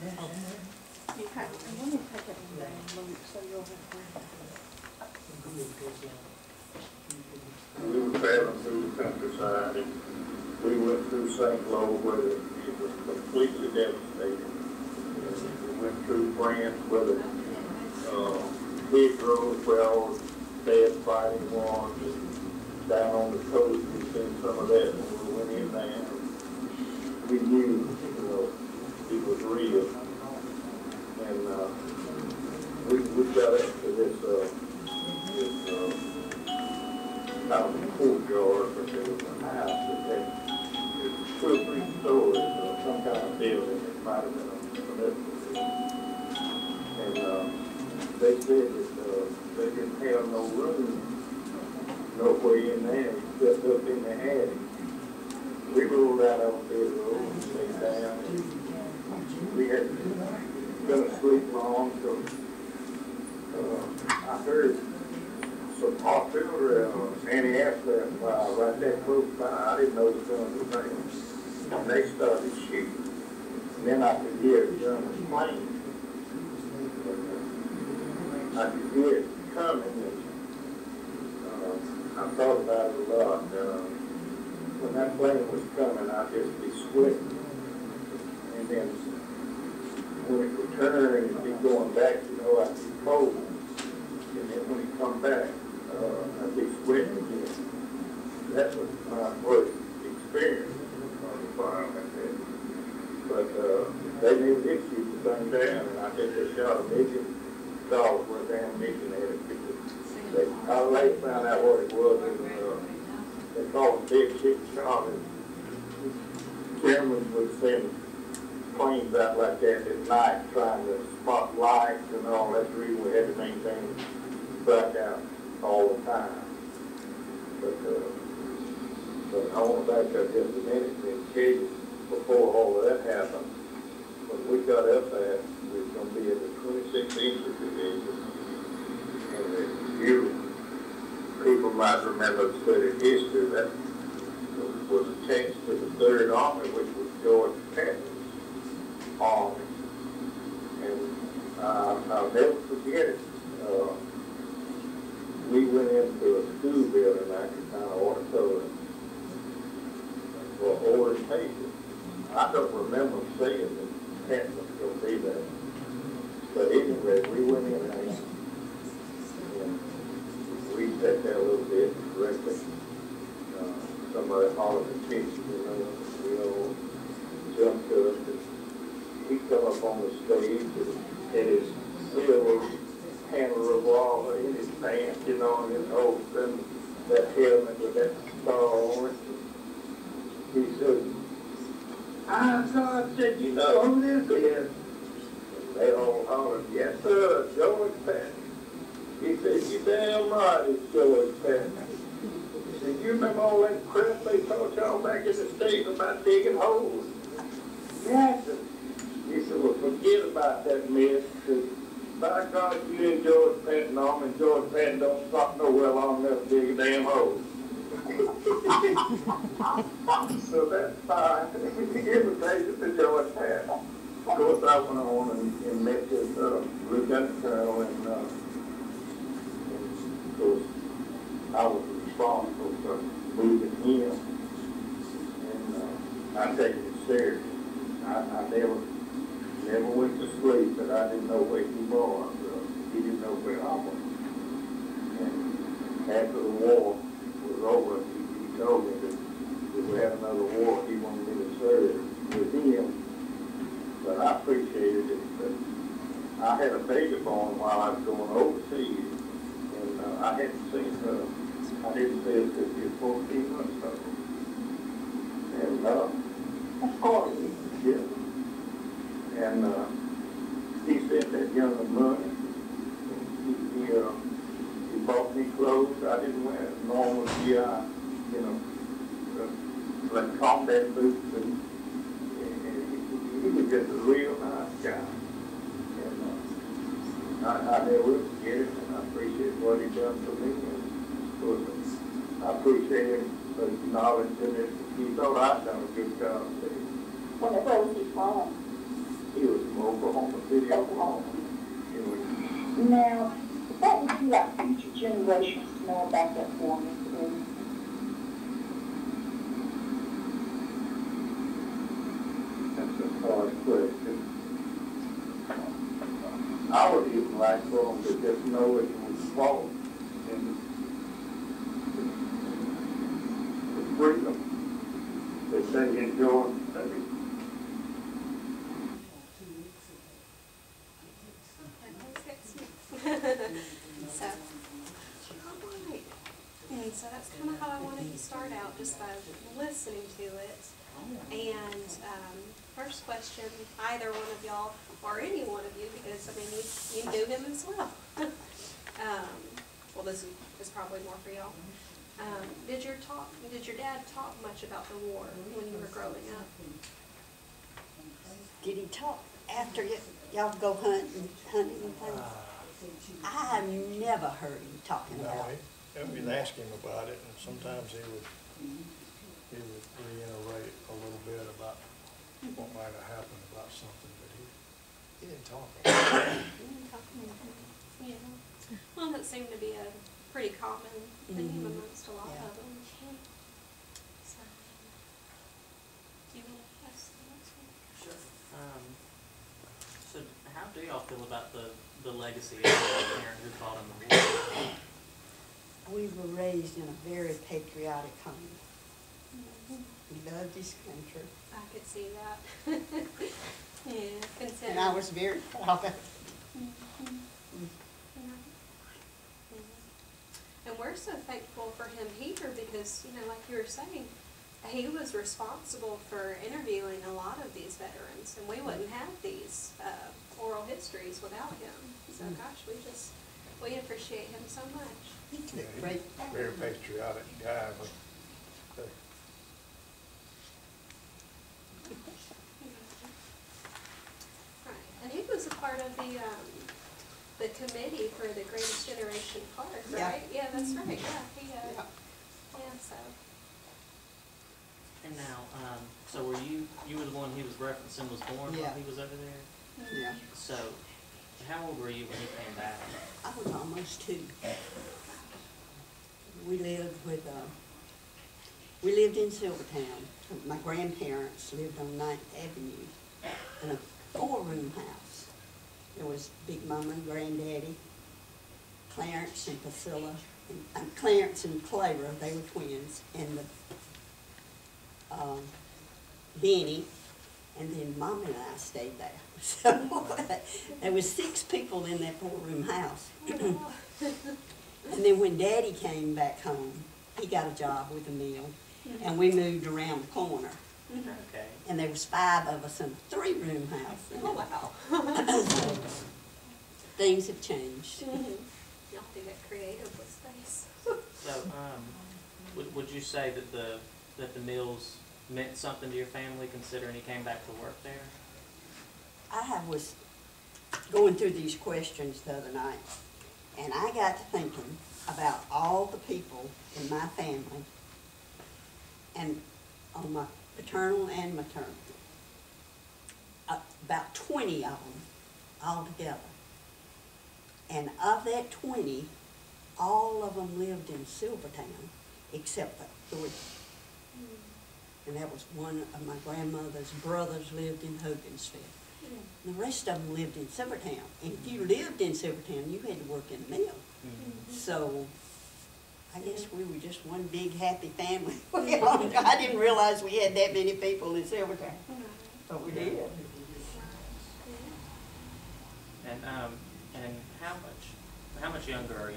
You can't, and let me take it down, Luke, so you'll have We were traveling through the countryside, and we went through St. Louis where it was completely devastating. We went through France where the big roads where all the dead fighting was, and down on the coast we seen some of that when we went in there. We knew, it was real. And we got into this kind of a courtyard, but there was a house that had two or three stories or some kind of building. It might have been a municipal. And they said that they didn't have no room nowhere in there except up in the attic. We rolled out on the road and stayed down. And we had been asleep long, so I heard some artillery anti-aircraft fire right there close by. I didn't know the guns were there. And they started shooting. And then I could hear a German plane. I could hear it coming. And I thought about it a lot. When that plane was coming, I'd just be sweating. And then when it would turn and be going back, I'd be cold. And then when it come back, I'd be sweating again. That was my worst experience on the farm like that. But they knew they shoot the thing down, and I think they shot $1 million worth of ammunition at it. I later found out what it was. They called it Big Shit Shot. Germans would send planes out like that at night trying to spot lights and all. That's the reason we had to maintain blackout all the time. But I want to back up just a minute and tell you, before all of that happened, when we got up there, we was going to be at the 26th Infantry Division. And you people might remember the study history, that was attached to the 3rd Army, which was George Patton's army. And I'll never forget it. We went into a school building, like a kind of auditorium, for orientation. I don't remember saying that Patton was going to be there. But anyway, we went in there. We sat there a little bit and rested. Somebody hollered the kitchen, we all jumped up. And he come up on the stage and had his silver handle revolver in his pants, and then all of a sudden that helmet with that star on it. He said, I said, you know who this is? And they all hollered, yes sir, George Patton. He said, you damn right, it's George Patton. He said, you remember all that crap they taught y'all back in the States about digging holes? Yes, sir. He said, well, forget about that mess. He said, by God, you and George Patton on, and George Patton don't stop nowhere long enough to dig a damn hole. So that's fine. Invitation to George Patton. Of course, I went on and met this lieutenant colonel, and of course, I was responsible for moving him, and I take it serious. I never went to sleep, but I didn't know where he was. He didn't know where I was. And after the war was over, he told me that if we had another war, he wanted me to serve with him. But I appreciated it. But I had a baby born while I was going overseas, and I hadn't seen her. I didn't see her till she was 14 months old. And that's hard, yeah. And he sent that young money. He bought me clothes. I didn't wear normal GI, like combat boots, and he was just a real nice guy. And I never forget it, and I appreciate what he done for me. And of course, I appreciate him acknowledging it. He thought I'd done a good job too. Whenever was he born? He was born Oklahoma City, Oklahoma. Now, what would you like future generations to know about that for me, please? That's a hard question. I would even like for them to just know it was false and the freedom that they enjoy. So, alright. And so that's kind of how I wanted to start out, just by listening to it. And first question, either one of y'all or any one of you, because I mean you knew him as well. Well, this is probably more for y'all. Did your dad talk much about the war when you were growing up? Did he talk after y'all go hunting and things? I never heard him talking about it. No, we'd ask him about it, and sometimes he would reiterate a little bit about what might have happened about something, but he didn't talk about it. Yeah. Well, that seemed to be a pretty common theme amongst a lot Yeah. of them. So, do you want to ask the next one? Sure. So how do y'all feel about the legacy of the parent who fought in the war? We were raised in a very patriotic home. We loved this country, I could see that. Yeah, considering. and I was very proud of it. And we're so thankful for him here because, like you were saying, he was responsible for interviewing a lot of these veterans, and we wouldn't have these oral histories without him. So, gosh, we appreciate him so much. He Yeah, took he's great a very patriotic guy, but Right, and he was a part of the committee for the Greatest Generation Park, Yeah. right? Yeah, that's right. Yeah, Yeah. so. And now, so were you were the one he was referencing was born Yeah. while he was over there? Yeah. So, how old were you when he came back? I was almost 2. We lived in Silvertown. My grandparents lived on 9th Avenue in a 4-room house. There was Big Mama and Granddaddy, Clarence and Priscilla, and Clarence and Clara, they were twins, and Benny, and then Mom and I stayed there. So there was 6 people in that 4-room house. And then when Daddy came back home, he got a job with a mill, and we moved around the corner. Okay. And there was 5 of us in a 3-room house. Oh, wow. So, things have changed. Y'all do get creative with space. So, would you say that the mills meant something to your family, considering he came back to work there? I was going through these questions the other night, and I got to thinking about all the people in my family, and on my paternal and maternal. About 20 of them altogether. And of that 20, all of them lived in Silvertown, except for 3. And that was one of my grandmother's brothers lived in Hogansville. The rest of them lived in Silvertown. And if you lived in Silvertown, you had to work in the mill. So I guess we were just one big happy family. I didn't realize we had that many people in Silvertown, but we did. And how much younger are you?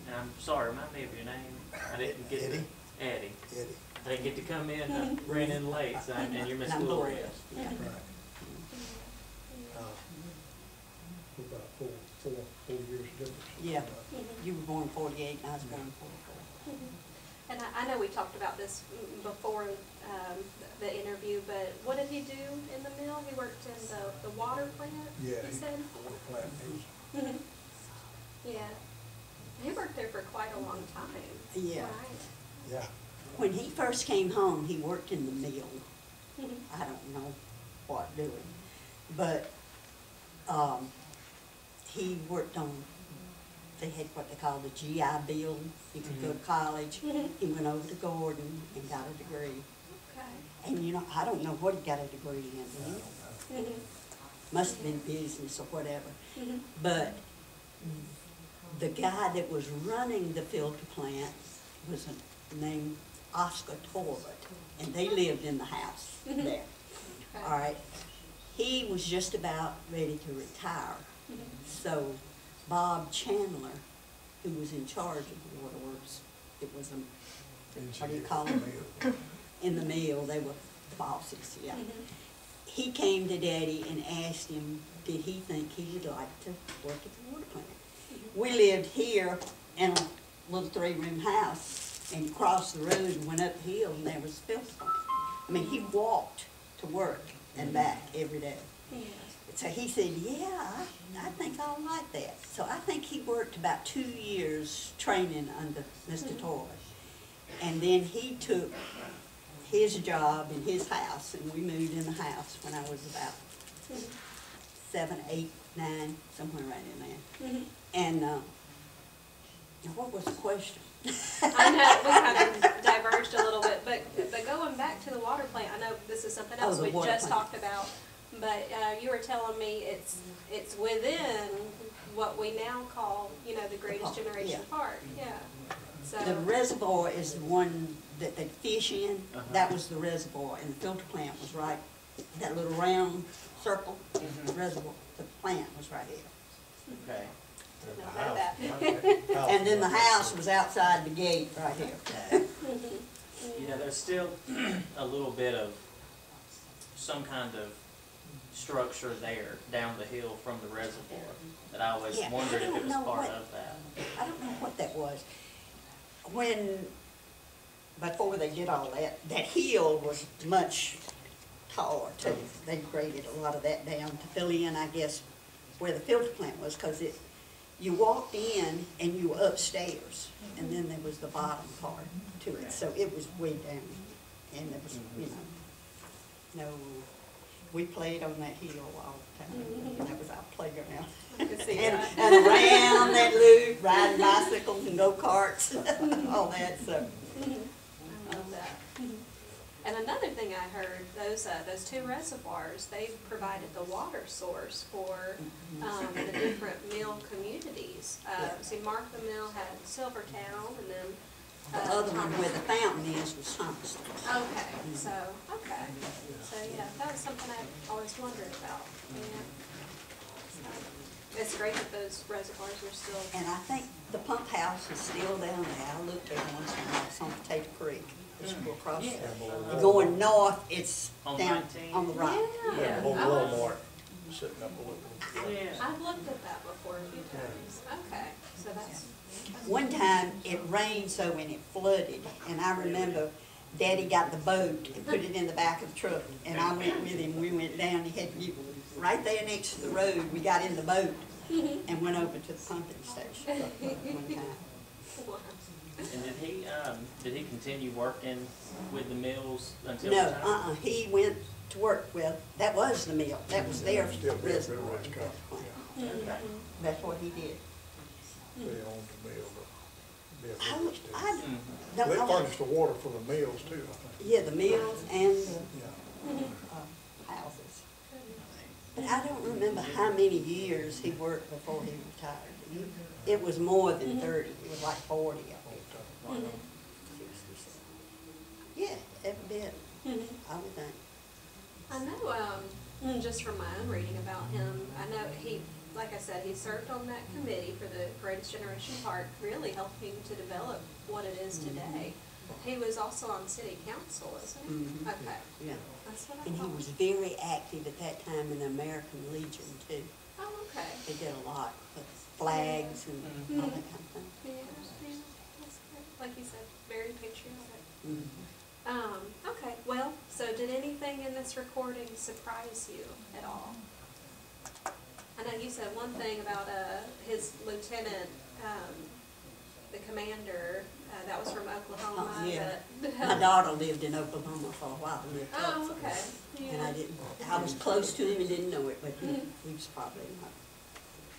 And I'm sorry, remind me of your name. I didn't get Eddie. Eddie. Eddie. I didn't get to come in. I ran in late, so and you're Miss And I'm Gloria. Gloria. Yeah. Right. About four years difference. Yeah. You were born 48 and I was born 44. And I know we talked about this before the interview, but what did he do in the mill? He worked in the water plant, Yeah, you said? water plant. Yeah. He worked there for quite a long time. Yeah. Right? Yeah. When he first came home, he worked in the mill. I don't know what doing. But, he worked on, they had what they call the GI Bill. He could go to college. He went over to Gordon and got a degree. Okay. And you know, I don't know what he got a degree in. Must have been business or whatever. But the guy that was running the filter plant was named Oscar Torbett, and they lived in the house there. All right. He was just about ready to retire. So Bob Chandler, who was in charge of the waterworks, it was a, what do you call them? In the mill, they were the bosses, yeah. He came to Daddy and asked him, did he think he would like to work at the water plant? We lived here in a little 3-room house, and you crossed the road and went up the hill, and there was the filter plant. I mean, he walked to work and back every day. So he said, yeah, I think I'll like that. So I think he worked about 2 years training under Mr. Torbett. And then he took his job in his house, and we moved in the house when I was about 7, 8, 9, somewhere right in there. And what was the question? I know we kind of diverged a little bit, but going back to the water plant, I know this is something else we just talked about, but you were telling me it's within what we now call, you know, the Greatest Generation Park. Yeah. So the reservoir is the one that they fish in. That was the reservoir, and the filter plant was right, that little round circle reservoir. The plant was right here. Okay. didn't know that. And then the house was outside the gate right here. You know, there's still a little bit of some kind of structure there down the hill from the reservoir that I always wondered if it was part of that. I don't know what that was. Before they did all that, that hill was much taller too. They graded a lot of that down to fill in, I guess, where the filter plant was, because you walked in and you were upstairs, and then there was the bottom part to it. So it was way down, and there was, we played on that hill all the time. That was our playground. And around that loop, riding bicycles and go-karts, all that, so. I love that. And another thing I heard, those two reservoirs, they provided the water source for the different mill communities. See, Martha Mill had Silvertown, and then the other one where the fountain is was Thompson. Okay, so yeah, that was something I always wondered about. Yeah. So, it's great that those reservoirs are still. And I think the pump house is still down there. I looked at it once when I was on Potato Creek. As you go across there. You're going north, it's on down 19? on the right. Yeah. Old Walmart sitting up a little. Yeah. I've looked at that before a few times. Okay, so that's. One time it rained so and it flooded, and I remember Daddy got the boat and put it in the back of the truck, and I went with him. We went down. He had to get right there next to the road. We got in the boat and went over to the pumping station one time. Wow. And did he continue working with the mills until No, retirement? he went to work with, that was the mill, that was their Still there, reservoir. it's got- That's what he did. They owned the mill, but I Bill still. don't They know. furnished the water for the mills too, I think. Yeah, the mills and the Yeah. houses. But I don't remember how many years he worked before he retired. It was more than 30, it was like 40, I think. Yeah, every bit, I would think. I know, just from my own reading about him, I know he, like I said, he served on that committee for the Greatest Generation Park, really helping to develop what it is today. He was also on city council, isn't he? Okay. Yeah. That's what I And he thought. was very active at that time in the American Legion too. Oh, okay. They did a lot with flags and all that kind of thing. Yeah, that's great. Like you said, very patriotic. Mhm. Okay, well, so did anything in this recording surprise you at all? I know you said one thing about his lieutenant, the commander, that was from Oklahoma. Oh, yeah. but- My daughter lived in Oklahoma for a while, and lived Oh, up okay, there. And I yeah. didn't, I was close to him and didn't know it, but he was probably not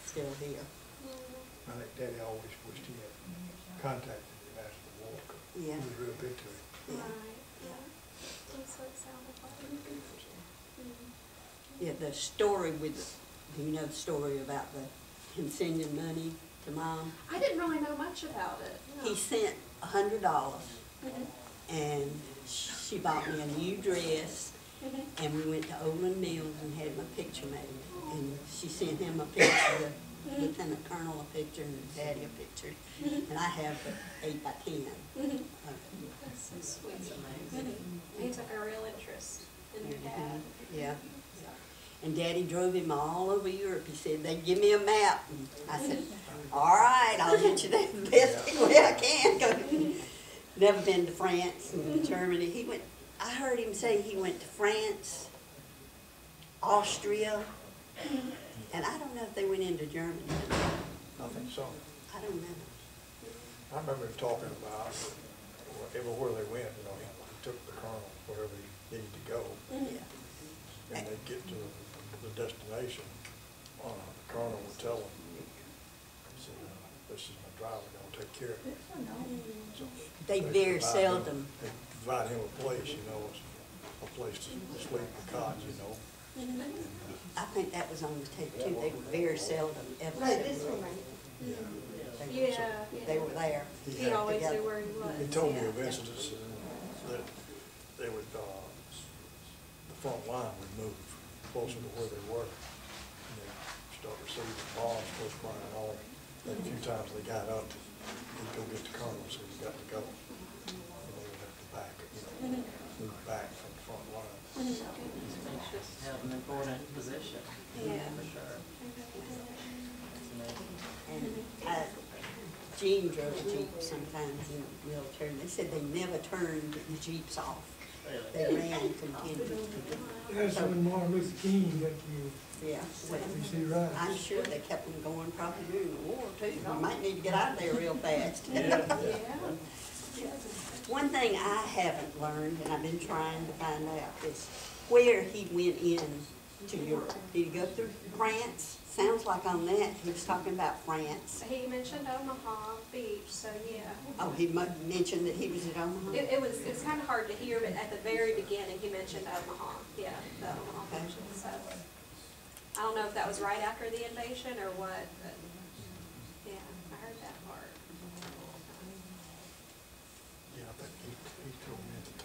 still here. Mhm. I think Daddy always wished he had contacted him after the war, 'cause he Yeah. was real big to him. Yeah. Right, yeah. That's what it sounded like. Mhm. Yeah, the story with, do you know the story about him sending money to Mom? I didn't really know much about it. No. He sent $100, Mhm. and she bought me a new dress, Mhm. and we went to Olin Mills and had my picture made. And she sent him a picture, the Lieutenant Colonel a picture, and Daddy a picture. And I have the 8x10. Mhm. That's so sweet. Mhm. He took a real interest in your dad. Yeah. And Daddy drove him all over Europe. He said, "They give me a map." And I said, "All right, I'll get you there the best way I can." 'Cause never been to France and Germany. He went, I heard him say he went to France, Austria, and I don't know if they went into Germany. I think so. I don't know. I remember him talking about everywhere they went, you know, he took the colonel wherever he needed to go, Yeah. and they'd get to the destination. The colonel would tell them, say, "This is my driver, gonna take care of it." So They they very provide seldom. him- They provide him a place, you know, a place to sleep, a cot, you know. I think that was on the tape too. They very seldom ever Right, separated. Yeah. They were there. He always together. knew where he was. He told me yeah. of instances that they would, the front line would move closer to where they were. And they'd start receiving bombs, close by and all. And a few times they got up, he'd go get the colonel, so he got to go. And they would have to back, move back from the front line. Have an important position. Yeah. For sure. It's amazing. And Gene drove a Jeep sometimes in the military, and they said they never turned the Jeeps off. Really. They ran continuously. That's when Martin Luther King got killed. Yeah, well, You see, right? I'm sure they kept them going probably during the war too. You might need to get out of there real fast. Yeah. One thing I haven't learned, and I've been trying to find out, is where he went in to Europe. Did he go through France? Sounds like on that, he was talking about France. He mentioned Omaha Beach, so yeah. Oh, he mentioned that he was at Omaha? It was kind of hard to hear, but at the very beginning, he mentioned Omaha. Yeah, the Omaha Okay. Beach. So I don't know if that was right after the invasion or what, but yeah, I heard that part. Yeah, I think he told me that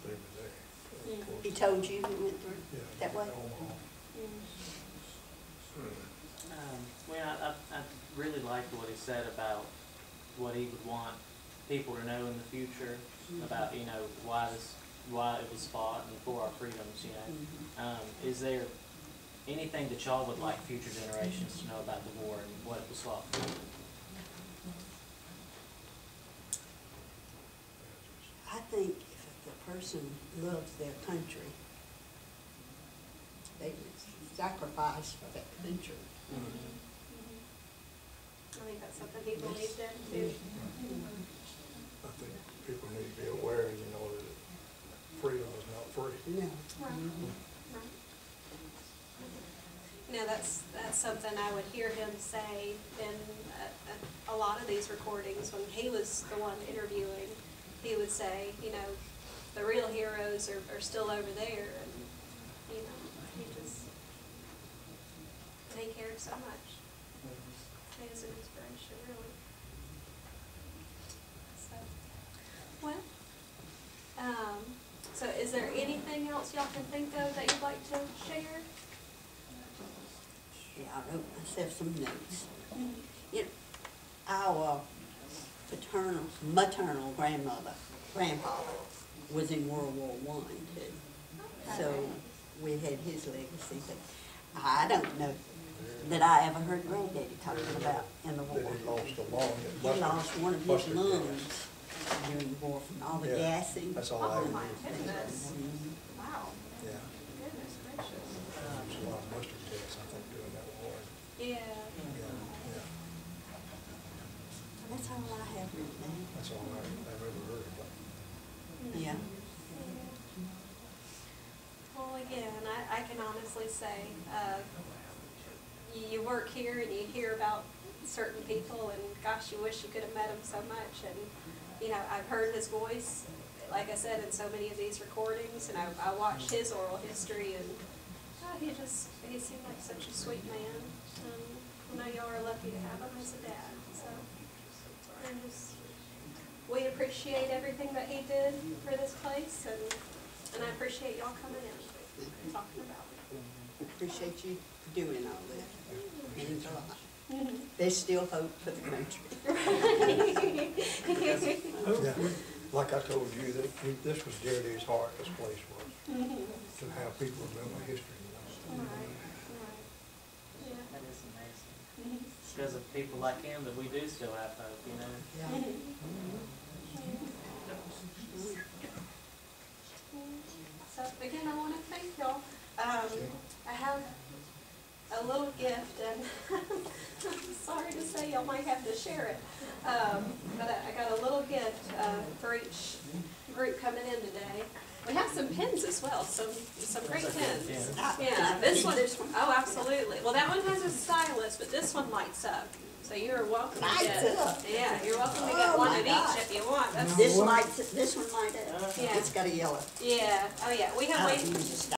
they were there. He told you he went through Yeah. that way? Omaha. Well, I really liked what he said about what he would want people to know in the future about, you know, why it was fought and for our freedoms, you know. Is there anything that y'all would like future generations to know about the war and what it was fought for? I think if the person loves their country, they would sacrifice for that country. I think that's something he believed in too. I think people need to be aware, you know, that freedom is not free. No. Right. Right. You know, that's something I would hear him say in a lot of these recordings when he was the one interviewing. He would say, you know, the real heroes are still over there, and you know, he cared so much. He is an inspiration, really. So is there anything else y'all can think of that you'd like to share? Yeah, I wrote myself some notes. You know, our maternal grandpa was in World War I too. So we had his legacy, but I don't know that I ever heard Granddaddy talking about in the war. That he lost a lung. He lost one of his mustard gas. lungs during the war from all the Yeah, gassing. That's all I Oh ever my knew. goodness, Mhm. wow, Yeah, goodness gracious. there was a lot of mustard gas, I think, during that war. Yeah. Yeah, yeah. That's That's all I have written down. That's all I've ever heard about. Yeah. Well, again, I can honestly say, you work here and you hear about certain people, and gosh, you wish you could have met him so much. And, you know, I've heard his voice, like I said, in so many of these recordings, and I watched his oral history, and he seemed like such a sweet man. I know y'all are lucky to have him as a dad, so we appreciate everything that he did for this place, and I appreciate y'all coming in and talking about it. Appreciate you doing all that. It means a lot. There's still hope for the country. Yeah, like I told you, this was dear to his heart, this place was, to have people remember history. Right, right. Yeah. That is amazing. It's because of people like him that we do still have hope, you know? Yeah. So again, I want to thank y'all. I have a little gift, and I'm sorry to say y'all might have to share it. But I got a little gift for each group coming in today. We have some pens as well, some great pens. Yeah, this one. Oh, absolutely. Well, that one has a stylus, but this one lights up. So you're welcome to get. Lights up. Yeah, you're welcome to Oh, get one my of God. each if you want. That's, This one lights up. Yeah. It's got a yellow. yeah. Oh yeah. We have I ways. don't use a